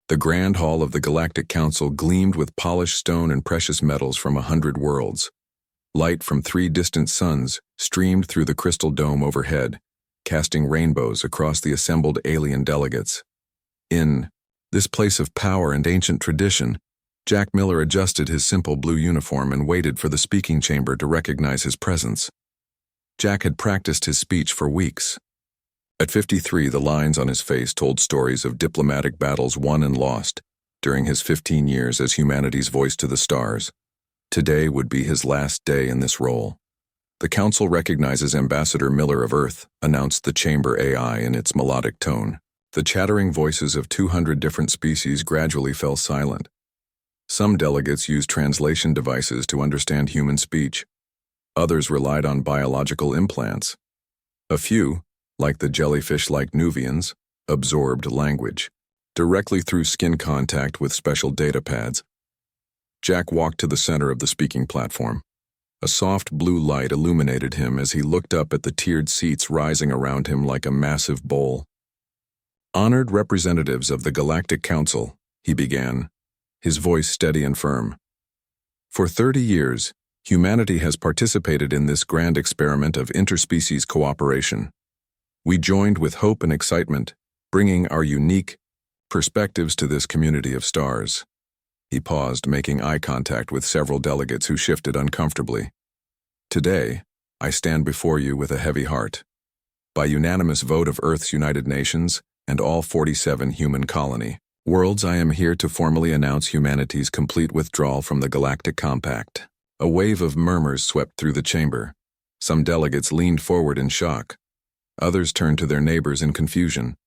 The grand hall of the Galactic Council gleamed with polished stone and precious metals from 100 worlds. Light from 3 distant suns streamed through the crystal dome overhead, casting rainbows across the assembled alien delegates. In this place of power and ancient tradition, Jack Miller adjusted his simple blue uniform and waited for the speaking chamber to recognize his presence. Jack had practiced his speech for weeks. At 53, the lines on his face told stories of diplomatic battles won and lost during his 15 years as humanity's voice to the stars. Today would be his last day in this role. The Council recognizes Ambassador Miller of Earth, announced the chamber AI in its melodic tone. The chattering voices of 200 different species gradually fell silent. Some delegates used translation devices to understand human speech. Others relied on biological implants. A few, like the jellyfish-like Nuvians, absorbed language, directly through skin contact with special data pads. Jack walked to the center of the speaking platform. A soft blue light illuminated him as he looked up at the tiered seats rising around him like a massive bowl. "Honored representatives of the Galactic Council," he began, his voice steady and firm. "For 30 years, humanity has participated in this grand experiment of interspecies cooperation. We joined with hope and excitement, bringing our unique perspectives to this community of stars." He paused, making eye contact with several delegates who shifted uncomfortably. "Today, I stand before you with a heavy heart. By unanimous vote of Earth's United Nations and all 47 human colony worlds, I am here to formally announce humanity's complete withdrawal from the Galactic Compact." A wave of murmurs swept through the chamber. Some delegates leaned forward in shock. Others turned to their neighbors in confusion.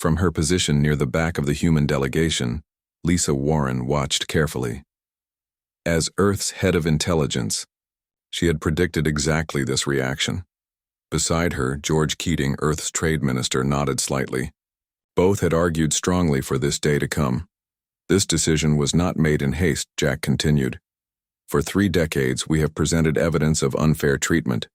From her position near the back of the human delegation, Lisa Warren watched carefully. As Earth's head of intelligence, she had predicted exactly this reaction. Beside her, George Keating, Earth's trade minister, nodded slightly. Both had argued strongly for this day to come. This decision was not made in haste, Jack continued. For 3 decades, we have presented evidence of unfair treatment.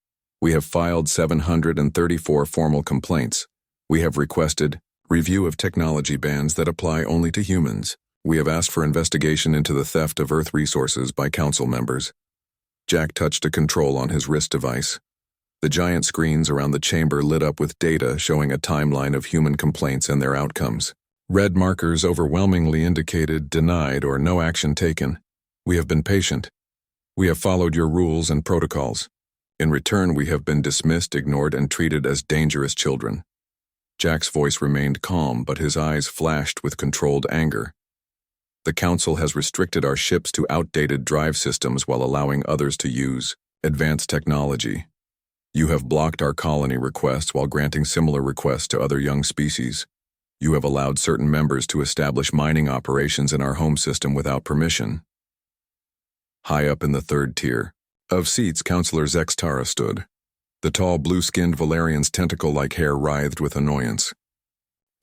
We have filed 734 formal complaints. We have requested review of technology bans that apply only to humans. We have asked for investigation into the theft of Earth resources by Council members. Jack touched a control on his wrist device. The giant screens around the chamber lit up with data showing a timeline of human complaints and their outcomes. Red markers overwhelmingly indicated denied or no action taken. We have been patient. We have followed your rules and protocols. In return, we have been dismissed, ignored, and treated as dangerous children. Jack's voice remained calm, but his eyes flashed with controlled anger. The Council has restricted our ships to outdated drive systems while allowing others to use advanced technology. You have blocked our colony requests while granting similar requests to other young species. You have allowed certain members to establish mining operations in our home system without permission. High up in the 3rd tier of seats, Councillor Zextara stood. The tall, blue-skinned Valerian's tentacle-like hair writhed with annoyance.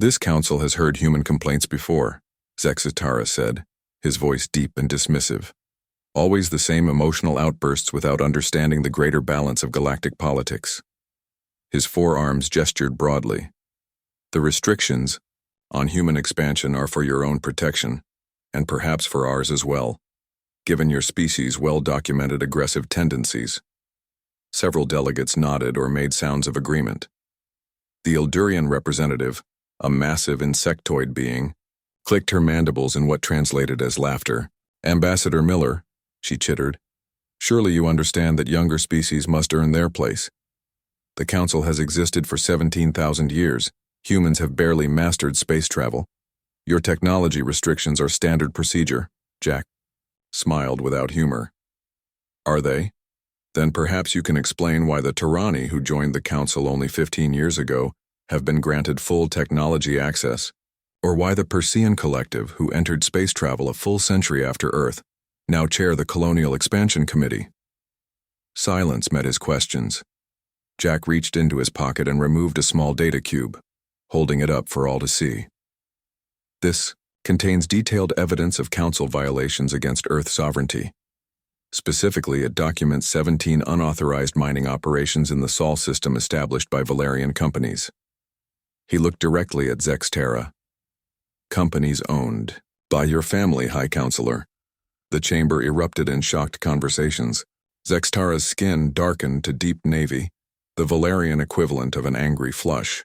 "This council has heard human complaints before," Zextara said, his voice deep and dismissive. "Always the same emotional outbursts without understanding the greater balance of galactic politics." His forearms gestured broadly. "The restrictions on human expansion are for your own protection, and perhaps for ours as well, given your species' well-documented aggressive tendencies." Several delegates nodded or made sounds of agreement. The Eldurian representative, a massive insectoid being, clicked her mandibles in what translated as laughter. "Ambassador Miller," she chittered, "surely you understand that younger species must earn their place. The Council has existed for 17,000 years. Humans have barely mastered space travel. Your technology restrictions are standard procedure." Jack smiled without humor. "Are they? Then perhaps you can explain why the Tyranni who joined the Council only 15 years ago have been granted full technology access, or why the Persean Collective, who entered space travel a full century after Earth, now chair the Colonial Expansion Committee." Silence met his questions. Jack reached into his pocket and removed a small data cube, holding it up for all to see. "This contains detailed evidence of Council violations against Earth sovereignty. Specifically, it documents 17 unauthorized mining operations in the Sol system established by Valerian companies." He looked directly at Zextara. Companies owned by your family, High Counselor. The chamber erupted in shocked conversations. Zextara's skin darkened to deep navy, the Valerian equivalent of an angry flush.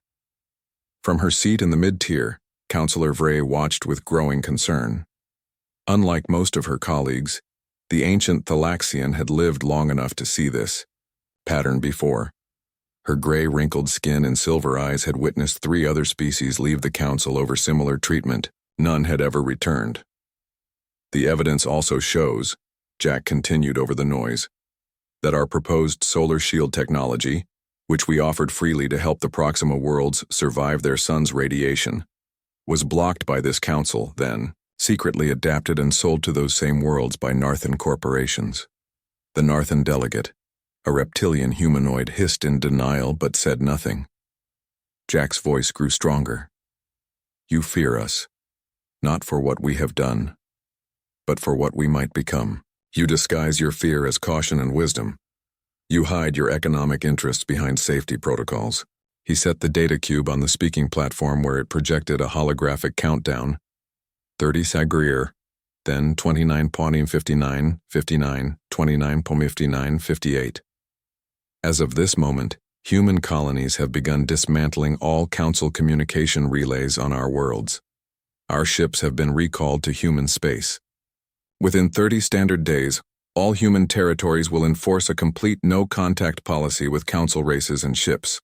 From her seat in the mid-tier, Counselor Vray watched with growing concern. Unlike most of her colleagues, the ancient Thalaxian had lived long enough to see this pattern before. Her gray, wrinkled skin and silver eyes had witnessed 3 other species leave the council over similar treatment. None had ever returned. The evidence also shows, Jack continued over the noise, that our proposed solar shield technology, which we offered freely to help the Proxima worlds survive their sun's radiation, was blocked by this council, then secretly adapted and sold to those same worlds by Narthan corporations. The Narthan delegate, a reptilian humanoid, hissed in denial but said nothing. Jack's voice grew stronger. You fear us, not for what we have done, but for what we might become. You disguise your fear as caution and wisdom. You hide your economic interests behind safety protocols. He set the data cube on the speaking platform where it projected a holographic countdown. 30 Sagrier, then 29.59, 59, 29.59, 58. As of this moment, human colonies have begun dismantling all council communication relays on our worlds. Our ships have been recalled to human space. Within 30 standard days, all human territories will enforce a complete no-contact policy with council races and ships.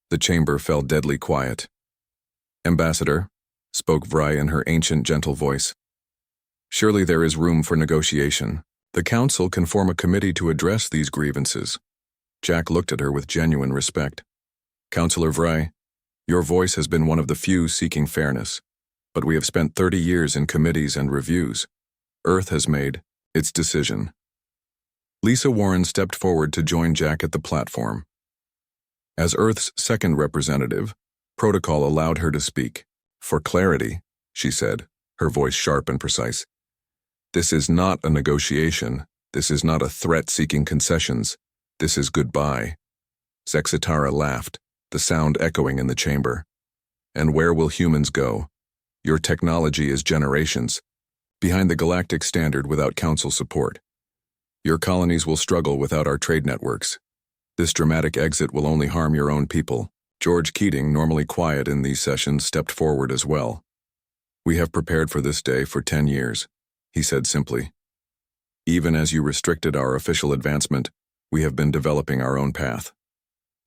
The chamber fell deadly quiet. Ambassador, spoke Vry in her ancient gentle voice, surely there is room for negotiation. The council can form a committee to address these grievances. Jack looked at her with genuine respect. Counselor Vry, your voice has been one of the few seeking fairness, but we have spent 30 years in committees and reviews. Earth has made its decision. Lisa Warren stepped forward to join Jack at the platform. As Earth's second representative, protocol allowed her to speak. For clarity, she said, her voice sharp and precise. This is not a negotiation. This is not a threat seeking concessions. This is goodbye. Zexitara laughed, the sound echoing in the chamber. And where will humans go? Your technology is generations behind the galactic standard without council support. Your colonies will struggle without our trade networks. This dramatic exit will only harm your own people. George Keating, normally quiet in these sessions, stepped forward as well. We have prepared for this day for 10 years, he said simply. Even as you restricted our official advancement, we have been developing our own path.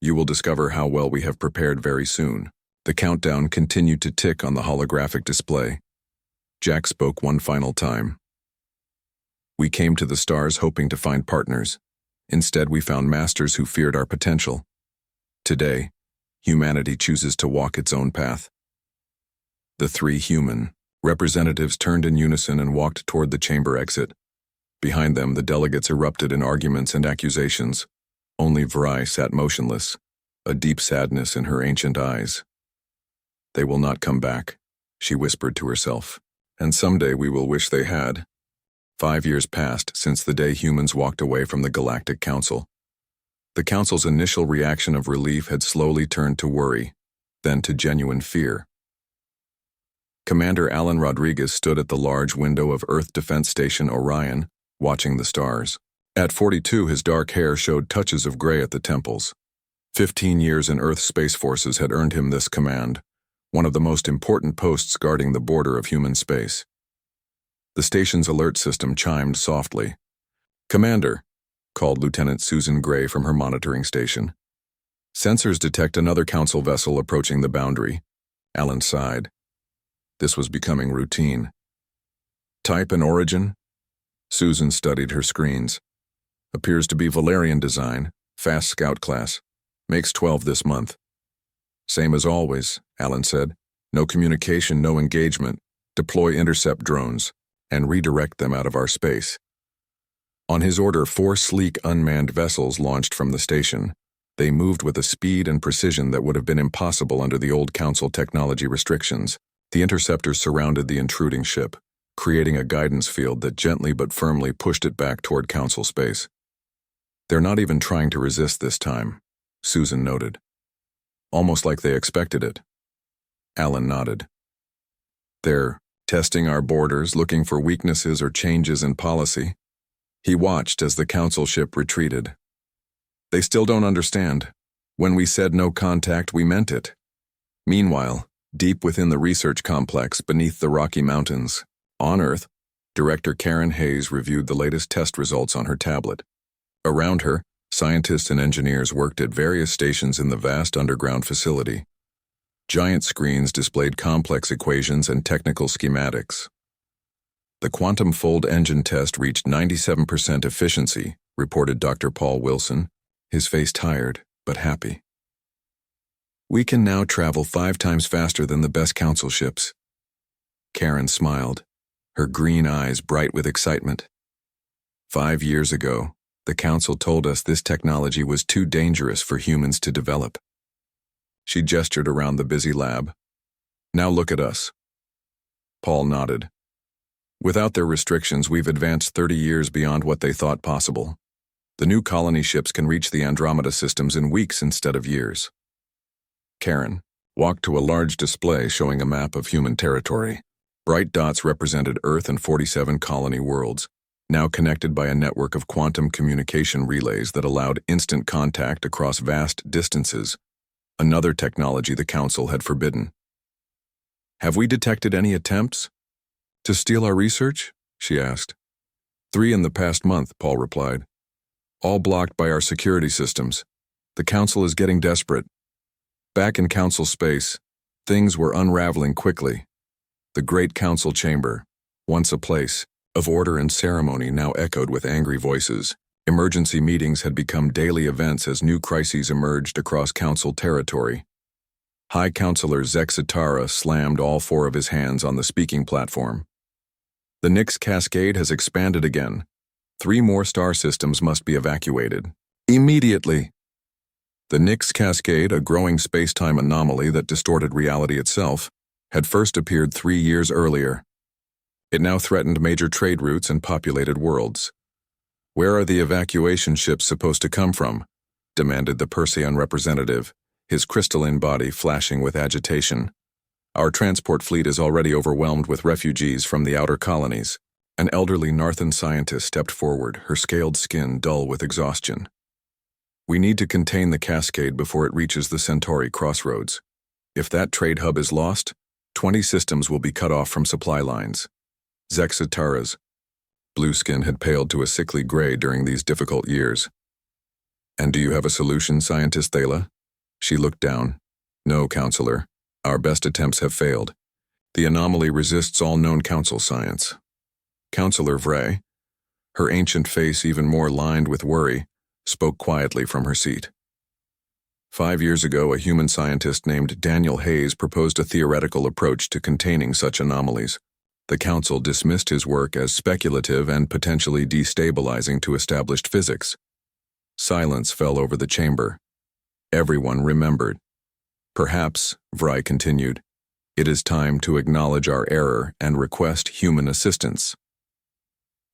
You will discover how well we have prepared very soon. The countdown continued to tick on the holographic display. Jack spoke one final time. We came to the stars hoping to find partners. Instead, we found masters who feared our potential. Today, humanity chooses to walk its own path. The 3 human representatives turned in unison and walked toward the chamber exit. Behind them, the delegates erupted in arguments and accusations. Only Vry sat motionless, a deep sadness in her ancient eyes. They will not come back, she whispered to herself, and someday we will wish they had. 5 years passed since the day humans walked away from the Galactic Council. The Council's initial reaction of relief had slowly turned to worry, then to genuine fear. Commander Alan Rodriguez stood at the large window of Earth Defense Station Orion, watching the stars. At 42, his dark hair showed touches of gray at the temples. 15 years in Earth Space Forces had earned him this command, one of the most important posts guarding the border of human space. The station's alert system chimed softly. Commander, called Lieutenant Susan Gray from her monitoring station. Sensors detect another council vessel approaching the boundary. Alan sighed. This was becoming routine. Type and origin? Susan studied her screens. Appears to be Valerian design, fast scout class. Makes 12 this month. Same as always, Alan said. No communication, no engagement. Deploy intercept drones and redirect them out of our space. On his order, 4 sleek unmanned vessels launched from the station. They moved with a speed and precision that would have been impossible under the old Council technology restrictions. The interceptors surrounded the intruding ship, creating a guidance field that gently but firmly pushed it back toward Council space. They're not even trying to resist this time, Susan noted. Almost like they expected it. Alan nodded. They're testing our borders, looking for weaknesses or changes in policy. He watched as the council ship retreated. They still don't understand. When we said no contact, we meant it. Meanwhile, deep within the research complex beneath the Rocky Mountains, on Earth, Director Karen Hayes reviewed the latest test results on her tablet. Around her, scientists and engineers worked at various stations in the vast underground facility. Giant screens displayed complex equations and technical schematics. The quantum fold engine test reached 97% efficiency, reported Dr. Paul Wilson, his face tired but happy. We can now travel 5 times faster than the best council ships. Karen smiled, her green eyes bright with excitement. 5 years ago, the council told us this technology was too dangerous for humans to develop. She gestured around the busy lab. Now look at us. Paul nodded. Without their restrictions, we've advanced 30 years beyond what they thought possible. The new colony ships can reach the Andromeda systems in weeks instead of years. Karen walked to a large display showing a map of human territory. Bright dots represented Earth and 47 colony worlds, now connected by a network of quantum communication relays that allowed instant contact across vast distances, another technology the Council had forbidden. Have we detected any attempts to steal our research? She asked. 3 in the past month, Paul replied. All blocked by our security systems. The Council is getting desperate. Back in Council space, things were unraveling quickly. The Great Council Chamber, once a place of order and ceremony, now echoed with angry voices. Emergency meetings had become daily events as new crises emerged across Council territory. High Councilor Zexitara slammed all 4 of his hands on the speaking platform. The Nix cascade has expanded again. 3 more star systems must be evacuated. Immediately. The Nix cascade, a growing space-time anomaly that distorted reality itself, had first appeared 3 years earlier. It now threatened major trade routes and populated worlds. Where are the evacuation ships supposed to come from? Demanded the Perseon representative, his crystalline body flashing with agitation. Our transport fleet is already overwhelmed with refugees from the outer colonies. An elderly Narthan scientist stepped forward, her scaled skin dull with exhaustion. We need to contain the cascade before it reaches the Centauri crossroads. If that trade hub is lost, 20 systems will be cut off from supply lines. Zexitara's blue skin had paled to a sickly gray during these difficult years. And do you have a solution, Scientist Thala? She looked down. No, Counselor. Our best attempts have failed. The anomaly resists all known Council science. Counselor Vray, her ancient face even more lined with worry, spoke quietly from her seat. 5 years ago, a human scientist named Daniel Hayes proposed a theoretical approach to containing such anomalies. The Council dismissed his work as speculative and potentially destabilizing to established physics. Silence fell over the chamber. Everyone remembered. Perhaps, Vray continued, it is time to acknowledge our error and request human assistance.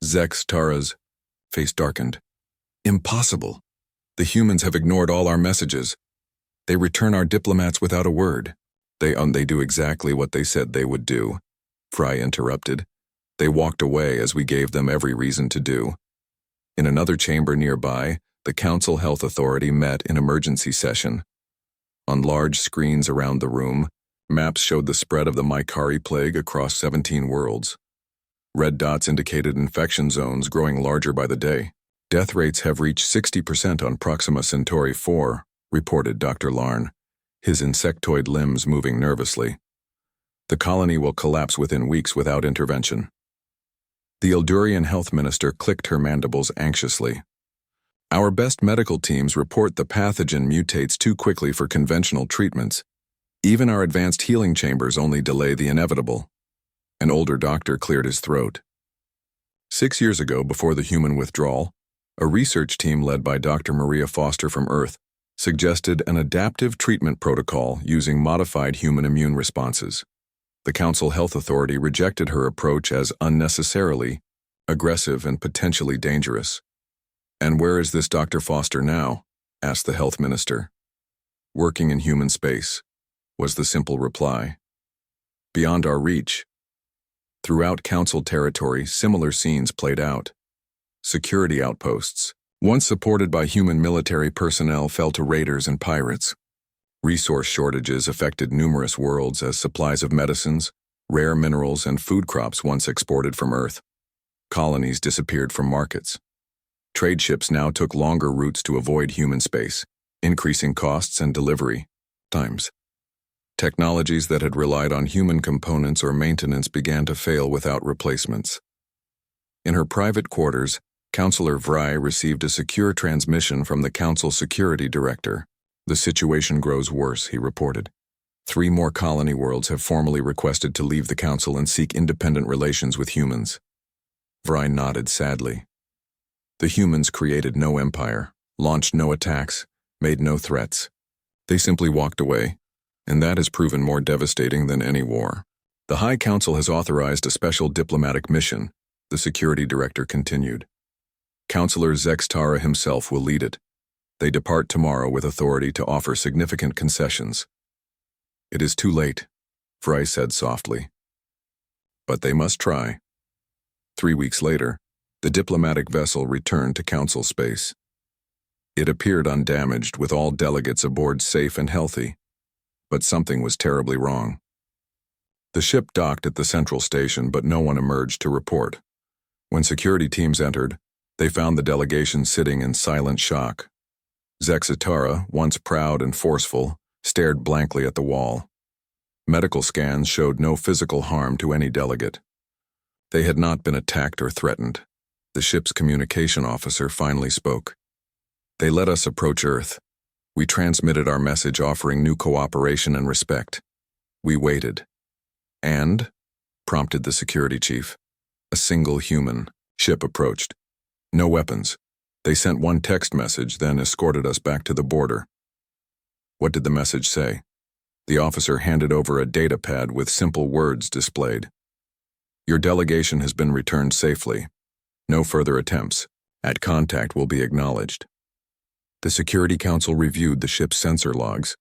Zexitara's face darkened. Impossible. The humans have ignored all our messages. They return our diplomats without a word. They do exactly what they said they would do. Fry interrupted. They walked away as we gave them every reason to do. In another chamber nearby, the Council Health Authority met in emergency session. On large screens around the room, maps showed the spread of the Maikari plague across 17 worlds. Red dots indicated infection zones growing larger by the day. Death rates have reached 60% on Proxima Centauri 4, reported Dr. Larn, his insectoid limbs moving nervously. The colony will collapse within weeks without intervention. The Eldurian health minister clicked her mandibles anxiously. Our best medical teams report the pathogen mutates too quickly for conventional treatments. Even our advanced healing chambers only delay the inevitable. An older doctor cleared his throat. 6 years ago, before the human withdrawal, a research team led by Dr. Maria Foster from Earth suggested an adaptive treatment protocol using modified human immune responses. The Council Health Authority rejected her approach as unnecessarily aggressive and potentially dangerous. And where is this Dr. Foster now? Asked the health minister. Working in human space, was the simple reply. Beyond our reach, Throughout Council territory, similar scenes played out. Security outposts, once supported by human military personnel, fell to raiders and pirates. Resource shortages affected numerous worlds as supplies of medicines, rare minerals, and food crops once exported from Earth. Colonies disappeared from markets. Trade ships now took longer routes to avoid human space, increasing costs and delivery times. Technologies that had relied on human components or maintenance began to fail without replacements. In her private quarters, Councillor Vry received a secure transmission from the Council Security Director. "The situation grows worse," he reported. 3 more colony worlds have formally requested to leave the Council and seek independent relations with humans. Vry nodded sadly. The humans created no empire, launched no attacks, made no threats. They simply walked away, and that has proven more devastating than any war. "The High Council has authorized a special diplomatic mission," the Security Director continued. "Councillor Zextara himself will lead it. They depart tomorrow with authority to offer significant concessions." "It is too late," Vry said softly. "But they must try." 3 weeks later, the diplomatic vessel returned to Council space. It appeared undamaged, with all delegates aboard safe and healthy. But something was terribly wrong. The ship docked at the central station, but no one emerged to report. When security teams entered, they found the delegation sitting in silent shock. Zexitara, once proud and forceful, stared blankly at the wall. Medical scans showed no physical harm to any delegate. They had not been attacked or threatened. The ship's communication officer finally spoke. "They let us approach Earth. We transmitted our message offering new cooperation and respect. We waited." "And?" prompted the security chief. "A single human ship approached. No weapons. They sent one text message, then escorted us back to the border." "What did the message say?" The officer handed over a data pad with simple words displayed. "Your delegation has been returned safely. No further attempts. At contact will be acknowledged." The Security Council reviewed the ship's sensor logs.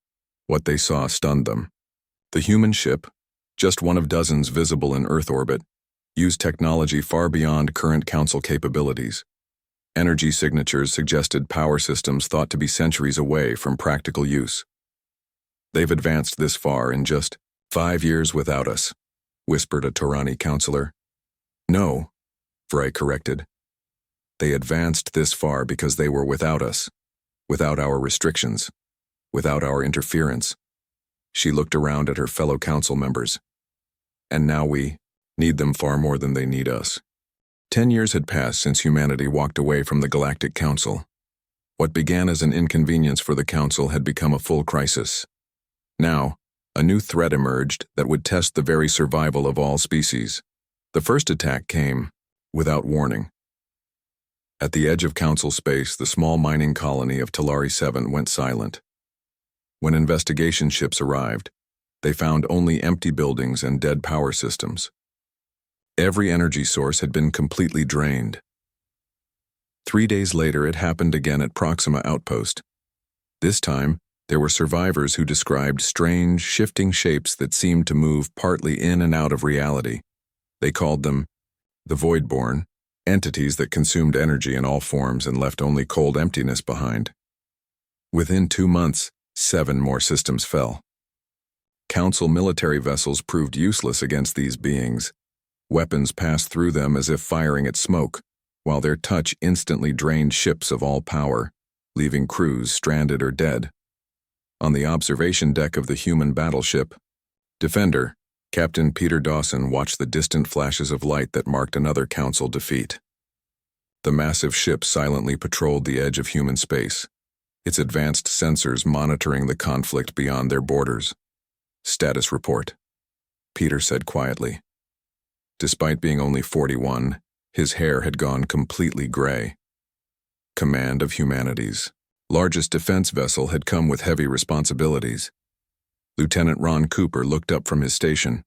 What they saw stunned them. The human ship, just one of dozens visible in Earth orbit, used technology far beyond current Council capabilities. Energy signatures suggested power systems thought to be centuries away from practical use. "They've advanced this far in just 5 years without us," whispered a Torani counselor. "No," Vry corrected. "They advanced this far because they were without us. Without our restrictions, without our interference." She looked around at her fellow council members. "And now we need them far more than they need us." 10 years had passed since humanity walked away from the Galactic Council. What began as an inconvenience for the Council had become a full crisis. Now, a new threat emerged that would test the very survival of all species. The first attack came without warning. At the edge of Council space, the small mining colony of Talari 7 went silent. When investigation ships arrived, they found only empty buildings and dead power systems. Every energy source had been completely drained. 3 days later, it happened again at Proxima Outpost. This time, there were survivors who described strange, shifting shapes that seemed to move partly in and out of reality. They called them the Voidborn, entities that consumed energy in all forms and left only cold emptiness behind. Within 2 months, 7 more systems fell. Council military vessels proved useless against these beings. Weapons passed through them as if firing at smoke, while their touch instantly drained ships of all power, leaving crews stranded or dead. On the observation deck of the human battleship, Defender, Captain Peter Dawson watched the distant flashes of light that marked another Council defeat. The massive ship silently patrolled the edge of human space, its advanced sensors monitoring the conflict beyond their borders. "Status report," Peter said quietly. Despite being only 41, his hair had gone completely gray. Command of Humanity's largest defense vessel had come with heavy responsibilities. Lieutenant Ron Cooper looked up from his station.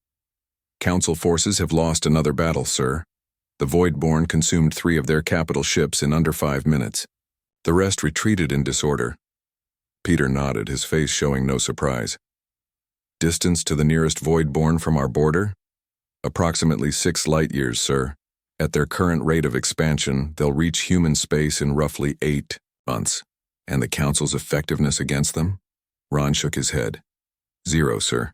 "Council forces have lost another battle, sir. The Voidborn consumed 3 of their capital ships in under 5 minutes. The rest retreated in disorder." Peter nodded, his face showing no surprise. "Distance to the nearest Voidborn from our border?" Approximately 6 light-years, sir. At their current rate of expansion, they'll reach human space in roughly 8 months. And the Council's effectiveness against them? Ron shook his head. 0, sir.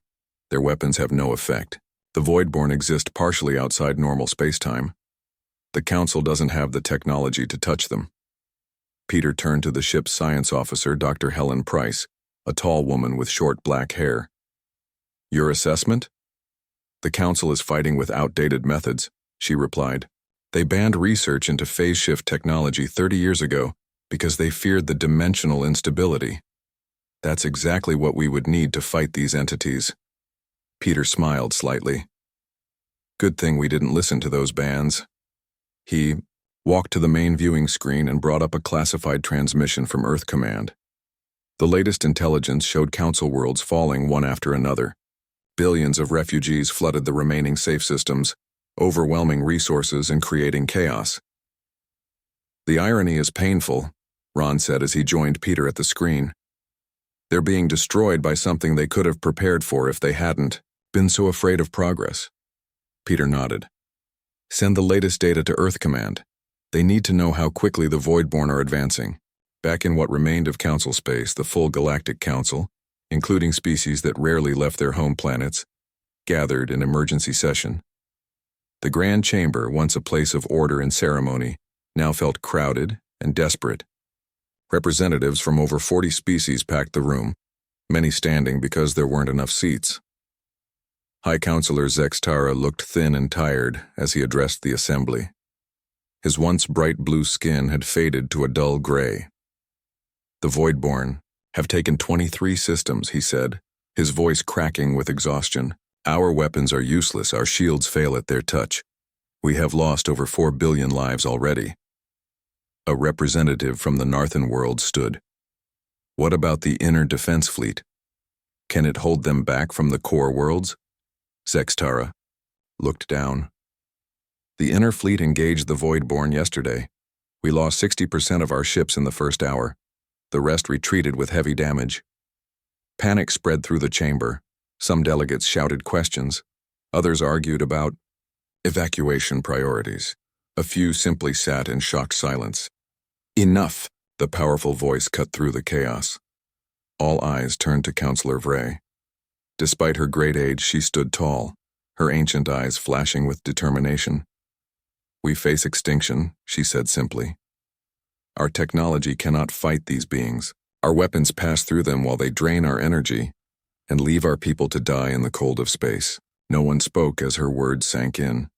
Their weapons have no effect. The Voidborn exist partially outside normal spacetime. The Council doesn't have the technology to touch them. Peter turned to the ship's science officer, Dr. Helen Price, a tall woman with short black hair. Your assessment? The Council is fighting with outdated methods, she replied. They banned research into phase shift technology 30 years ago because they feared the dimensional instability. That's exactly what we would need to fight these entities. Peter smiled slightly. Good thing we didn't listen to those bans. He walked to the main viewing screen and brought up a classified transmission from Earth Command. The latest intelligence showed Council worlds falling one after another. Billions of refugees flooded the remaining safe systems, overwhelming resources and creating chaos. The irony is painful, Ron said as he joined Peter at the screen. They're being destroyed by something they could have prepared for if they hadn't been so afraid of progress. Peter nodded. Send the latest data to Earth Command. They need to know how quickly the Voidborn are advancing. Back in what remained of Council space, the full Galactic Council, including species that rarely left their home planets, gathered in emergency session. The Grand Chamber, once a place of order and ceremony, now felt crowded and desperate. Representatives from over 40 species packed the room, many standing because there weren't enough seats. High Counselor Zextara looked thin and tired as he addressed the assembly. His once bright blue skin had faded to a dull gray. The Voidborn have taken 23 systems, he said, his voice cracking with exhaustion. Our weapons are useless, our shields fail at their touch. We have lost over 4 billion lives already. A representative from the Northern world stood. What about the inner defense fleet? Can it hold them back from the core worlds? Zextara looked down. The inner fleet engaged the Voidborn yesterday. We lost 60% of our ships in the first hour. The rest retreated with heavy damage. Panic spread through the chamber. Some delegates shouted questions. Others argued about evacuation priorities. A few simply sat in shocked silence. Enough! The powerful voice cut through the chaos. All eyes turned to Counselor Vray. Despite her great age, she stood tall, her ancient eyes flashing with determination. We face extinction, she said simply. Our technology cannot fight these beings. Our weapons pass through them while they drain our energy and leave our people to die in the cold of space. No one spoke as her words sank in.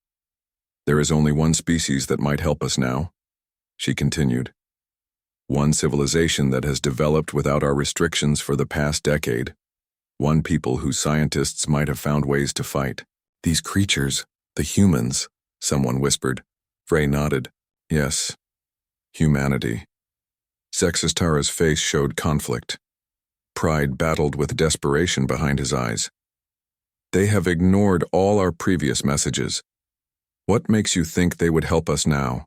There is only one species that might help us now, she continued. One civilization that has developed without our restrictions for the past decade. One people whose scientists might have found ways to fight. These creatures, the humans, someone whispered. Frey nodded. Yes. Humanity. Zextara's face showed conflict. Pride battled with desperation behind his eyes. They have ignored all our previous messages. What makes you think they would help us now?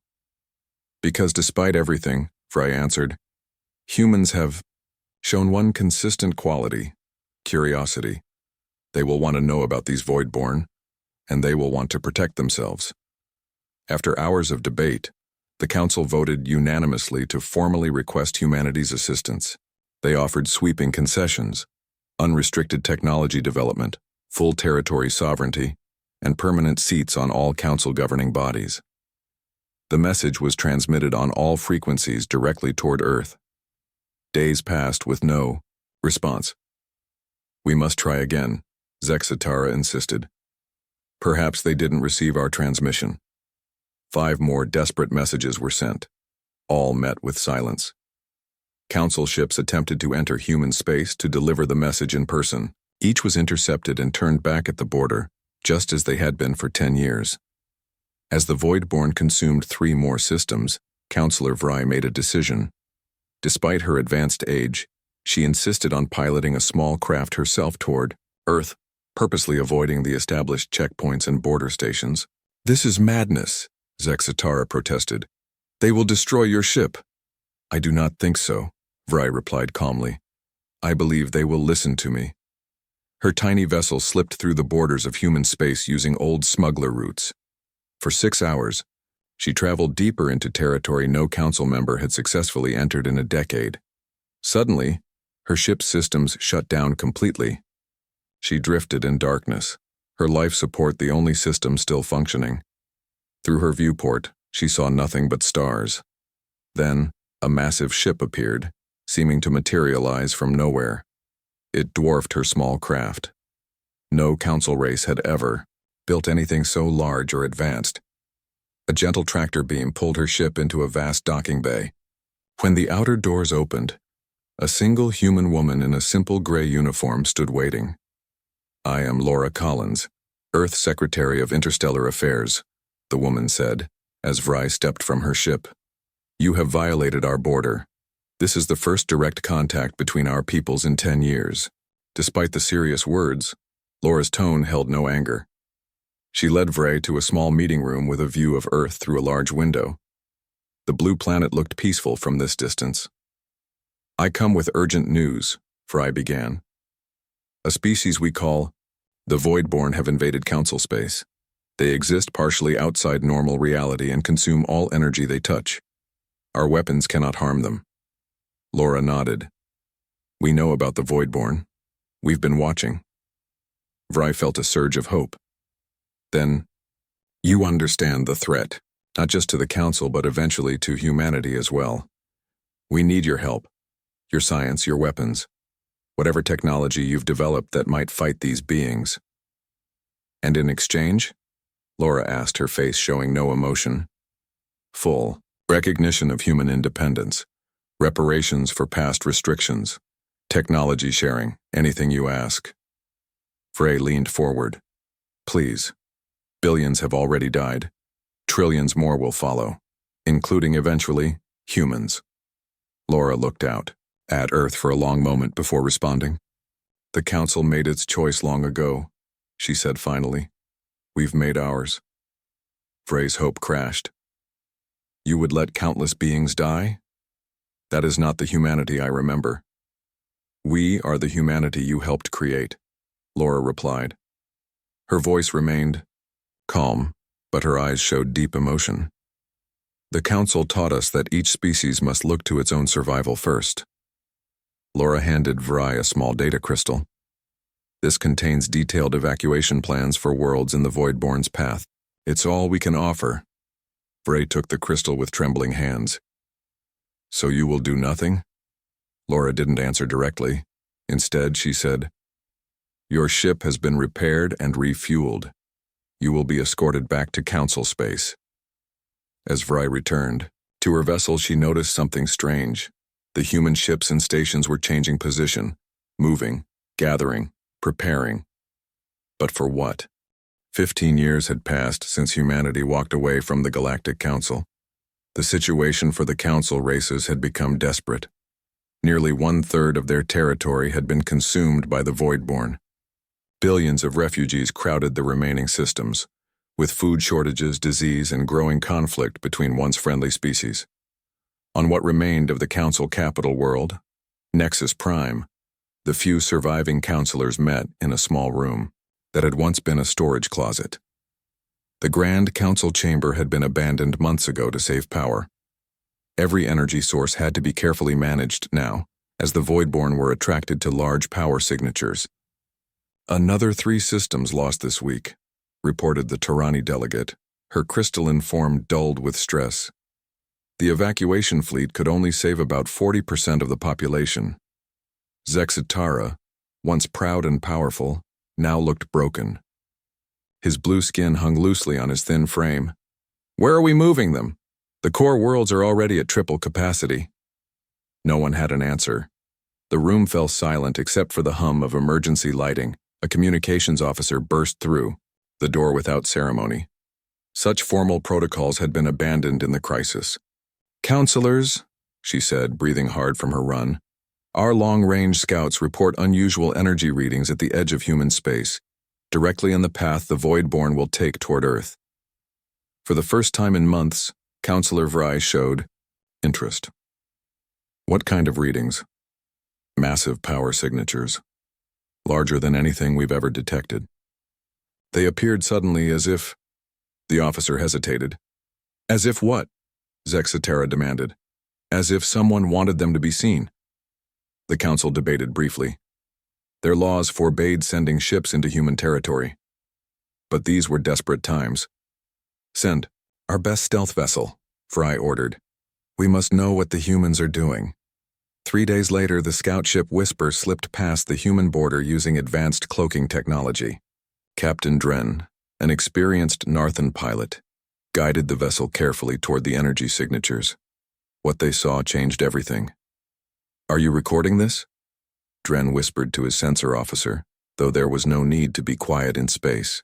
Because despite everything, Frey answered, humans have shown one consistent quality, curiosity. They will want to know about these Voidborn, and they will want to protect themselves. After hours of debate, the Council voted unanimously to formally request humanity's assistance. They offered sweeping concessions, unrestricted technology development, full territory sovereignty, and permanent seats on all Council governing bodies. The message was transmitted on all frequencies directly toward Earth. Days passed with no response. We must try again, Zextara insisted. Perhaps they didn't receive our transmission. 5 more desperate messages were sent. All met with silence. Council ships attempted to enter human space to deliver the message in person. Each was intercepted and turned back at the border, just as they had been for 10 years. As the Voidborn consumed 3 more systems, Counselor Vry made a decision. Despite her advanced age, she insisted on piloting a small craft herself toward Earth, purposely avoiding the established checkpoints and border stations. This is madness, Zextara protested. They will destroy your ship. I do not think so, Vry replied calmly. I believe they will listen to me. Her tiny vessel slipped through the borders of human space using old smuggler routes. For 6 hours, she traveled deeper into territory no council member had successfully entered in a decade. Suddenly, her ship's systems shut down completely. She drifted in darkness, her life support the only system still functioning. Through her viewport, she saw nothing but stars. Then, a massive ship appeared, seeming to materialize from nowhere. It dwarfed her small craft. No council race had ever built anything so large or advanced. A gentle tractor beam pulled her ship into a vast docking bay. When the outer doors opened, a single human woman in a simple gray uniform stood waiting. "I am Laura Collins, Earth Secretary of Interstellar Affairs," the woman said, as Vry stepped from her ship. "You have violated our border. This is the first direct contact between our peoples in 10 years. Despite the serious words, Laura's tone held no anger. She led Vray to a small meeting room with a view of Earth through a large window. The blue planet looked peaceful from this distance. "I come with urgent news," Vray began. "A species we call the Voidborn have invaded council space. They exist partially outside normal reality and consume all energy they touch. Our weapons cannot harm them." Laura nodded. "We know about the Voidborn. We've been watching." Vry felt a surge of hope. "Then, you understand the threat, not just to the Council but eventually to humanity as well. We need your help, your science, your weapons, whatever technology you've developed that might fight these beings." "And in exchange?" Laura asked, her face showing no emotion. "Full recognition of human independence, reparations for past restrictions, technology sharing, anything you ask." Vray leaned forward. "Please. Billions have already died. Trillions more will follow, including eventually humans." Laura looked out at Earth for a long moment before responding. "The Council made its choice long ago," she said finally. "We've made ours." Vray's hope crashed. "You would let countless beings die? That is not the humanity I remember." "We are the humanity you helped create," Laura replied. Her voice remained calm, but her eyes showed deep emotion. "The Council taught us that each species must look to its own survival first." Laura handed Vry a small data crystal. "This contains detailed evacuation plans for worlds in the Voidborn's path. It's all we can offer." Vray took the crystal with trembling hands. "So you will do nothing?" Laura didn't answer directly. Instead, she said, "Your ship has been repaired and refueled. You will be escorted back to Council space." As Vry returned to her vessel, she noticed something strange. The human ships and stations were changing position, moving, gathering, preparing. But for what? 15 years had passed since humanity walked away from the Galactic Council. The situation for the Council races had become desperate. Nearly 1/3 of their territory had been consumed by the Voidborn. Billions of refugees crowded the remaining systems, with food shortages, disease, and growing conflict between once friendly species. On what remained of the Council capital world, Nexus Prime, the few surviving councilors met in a small room that had once been a storage closet. The Grand Council chamber had been abandoned months ago to save power. Every energy source had to be carefully managed now, as the Voidborn were attracted to large power signatures. "Another 3 systems lost this week," reported the Tarani delegate, her crystalline form dulled with stress. "The evacuation fleet could only save about 40% of the population. Zexitara, once proud and powerful, now looked broken. His blue skin hung loosely on his thin frame. Where are we moving them? The core worlds are already at triple capacity." No one had an answer. The room fell silent except for the hum of emergency lighting. A communications officer burst through the door without ceremony. Such formal protocols had been abandoned in the crisis. "Counselors," she said, breathing hard from her run, "our long-range scouts report unusual energy readings at the edge of human space, directly in the path the Voidborn will take toward Earth." For the first time in months, Counselor Vry showed interest. "What kind of readings?" "Massive power signatures." larger than anything we've ever detected. They appeared suddenly as if— The officer hesitated. As if what? Zexatera demanded. As if someone wanted them to be seen. The council debated briefly. Their laws forbade sending ships into human territory. But these were desperate times. Send our best stealth vessel, Fry ordered. We must know what the humans are doing. 3 days later, the scout ship Whisper slipped past the human border using advanced cloaking technology. Captain Dren, an experienced Narthan pilot, guided the vessel carefully toward the energy signatures. What they saw changed everything. Are you recording this? Dren whispered to his sensor officer, though there was no need to be quiet in space.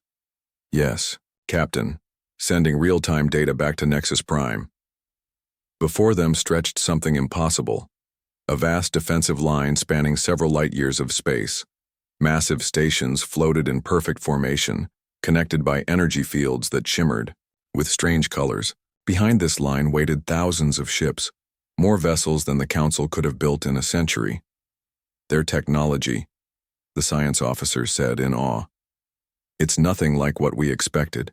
Yes, Captain, sending real-time data back to Nexus Prime. Before them stretched something impossible, a vast defensive line spanning several light-years of space. Massive stations floated in perfect formation, connected by energy fields that shimmered, with strange colors. Behind this line waited thousands of ships, more vessels than the Council could have built in a century. Their technology, the science officer said in awe. It's nothing like what we expected.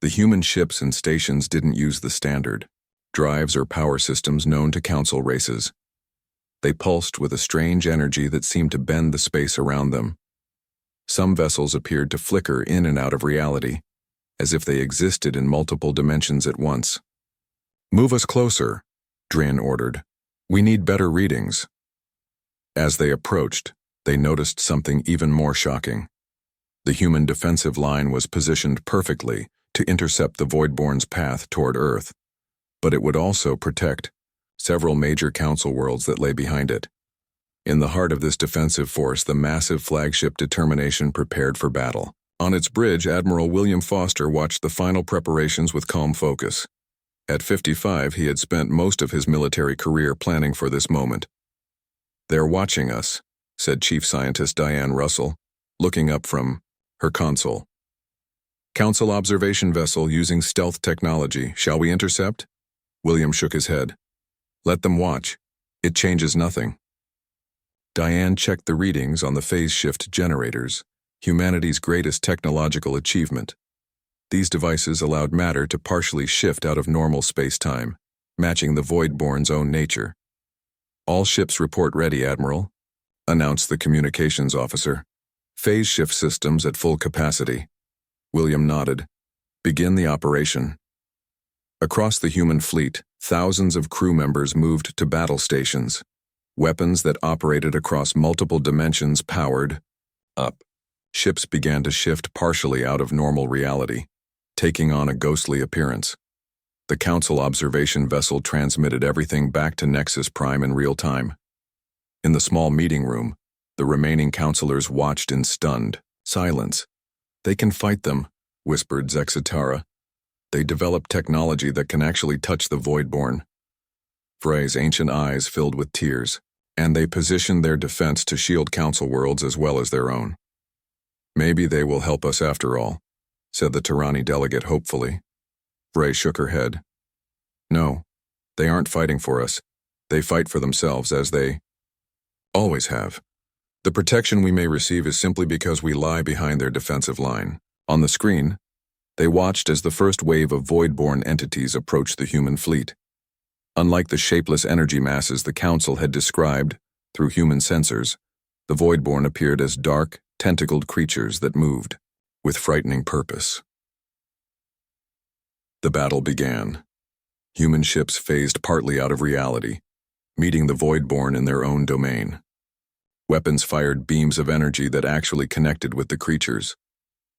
The human ships and stations didn't use the standard drives or power systems known to Council races. They pulsed with a strange energy that seemed to bend the space around them. Some vessels appeared to flicker in and out of reality, as if they existed in multiple dimensions at once. Move us closer, Dren ordered. We need better readings. As they approached, they noticed something even more shocking. The human defensive line was positioned perfectly to intercept the Voidborn's path toward Earth, but it would also protect several major Council worlds that lay behind it. In the heart of this defensive force, the massive flagship Determination prepared for battle. On its bridge, Admiral William Foster watched the final preparations with calm focus. At 55, he had spent most of his military career planning for this moment. They're watching us, said Chief Scientist Diane Russell, looking up from her console. Council observation vessel using stealth technology. Shall we intercept? William shook his head. Let them watch. It changes nothing. Diane checked the readings on the phase shift generators, humanity's greatest technological achievement. These devices allowed matter to partially shift out of normal space-time, matching the Voidborn's own nature. All ships report ready, Admiral, announced the communications officer. Phase shift systems at full capacity. William nodded. Begin the operation. Across the human fleet, thousands of crew members moved to battle stations. Weapons that operated across multiple dimensions powered up. Ships began to shift partially out of normal reality, taking on a ghostly appearance. The Council observation vessel transmitted everything back to Nexus Prime in real time. In the small meeting room, the remaining counselors watched in stunned silence. They can fight them, whispered Zexatara. They developed technology that can actually touch the Voidborn. Frey's ancient eyes filled with tears, and they positioned their defense to shield Council worlds as well as their own. Maybe they will help us after all, said the Tirani delegate hopefully. Frey shook her head. No, they aren't fighting for us. They fight for themselves as they always have. The protection we may receive is simply because we lie behind their defensive line. On the screen, they watched as the first wave of Voidborn entities approached the human fleet. Unlike the shapeless energy masses the Council had described through human sensors, the Voidborn appeared as dark, tentacled creatures that moved with frightening purpose. The battle began. Human ships phased partly out of reality, meeting the Voidborn in their own domain. Weapons fired beams of energy that actually connected with the creatures.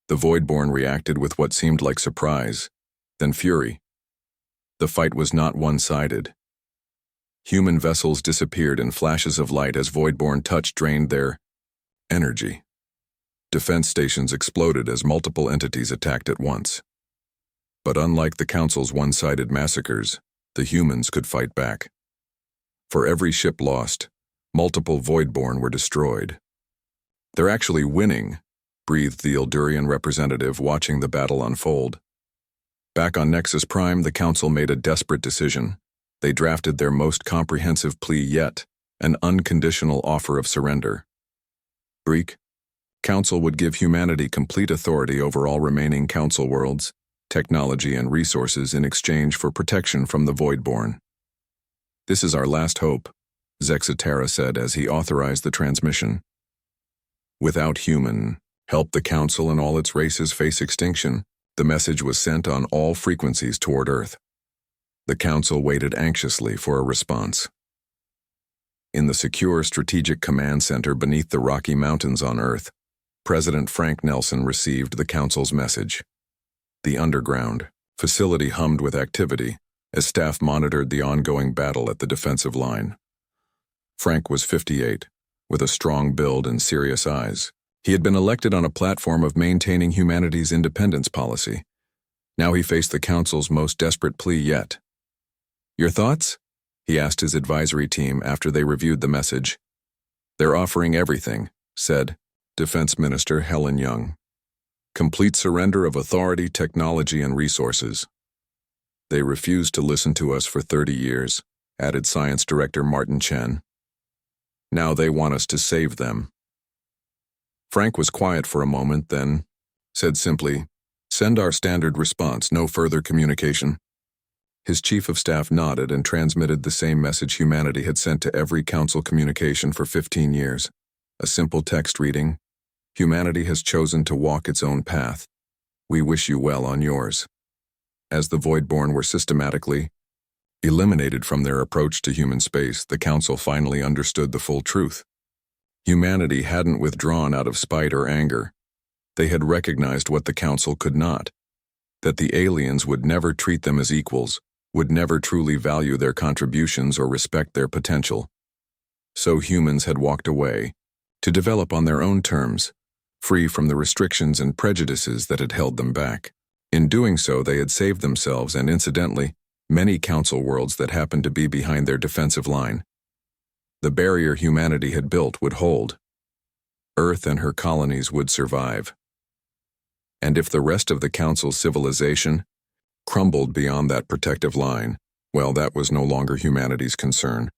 The Voidborn reacted with what seemed like surprise, then fury. The fight was not one-sided. Human vessels disappeared in flashes of light as Voidborn touch drained their energy. Defense stations exploded as multiple entities attacked at once. But unlike the Council's one-sided massacres, the humans could fight back. For every ship lost, multiple Voidborn were destroyed. They're actually winning, breathed the Eldurian representative watching the battle unfold. Back on Nexus Prime, the Council made a desperate decision. They drafted their most comprehensive plea yet, an unconditional offer of surrender. Greek, Council would give humanity complete authority over all remaining Council worlds, technology and resources in exchange for protection from the Voidborn. "This is our last hope," Zexatera said as he authorized the transmission. Without human help, the Council and all its races face extinction. The message was sent on all frequencies toward Earth. The Council waited anxiously for a response. In the secure Strategic Command Center beneath the Rocky Mountains on Earth, President Frank Nelson received the Council's message. The underground facility hummed with activity as staff monitored the ongoing battle at the defensive line. Frank was 58, with a strong build and serious eyes. He had been elected on a platform of maintaining humanity's independence policy. Now he faced the Council's most desperate plea yet. "Your thoughts?" he asked his advisory team after they reviewed the message. "They're offering everything," said Defense Minister Helen Young. "Complete surrender of authority, technology, and resources." "They refused to listen to us for 30 years, added Science Director Martin Chen. "Now they want us to save them." Frank was quiet for a moment, then said simply, "Send our standard response, no further communication." His chief of staff nodded and transmitted the same message humanity had sent to every Council communication for 15 years. A simple text reading, "Humanity has chosen to walk its own path. We wish you well on yours." As the Voidborn were systematically eliminated from their approach to human space, the Council finally understood the full truth. Humanity hadn't withdrawn out of spite or anger. They had recognized what the Council could not, that the aliens would never treat them as equals, would never truly value their contributions or respect their potential. So humans had walked away, to develop on their own terms, free from the restrictions and prejudices that had held them back. In doing so, they had saved themselves and, incidentally, many Council worlds that happened to be behind their defensive line. The barrier humanity had built would hold. Earth and her colonies would survive. And if the rest of the Council's civilization crumbled beyond that protective line, well, that was no longer humanity's concern.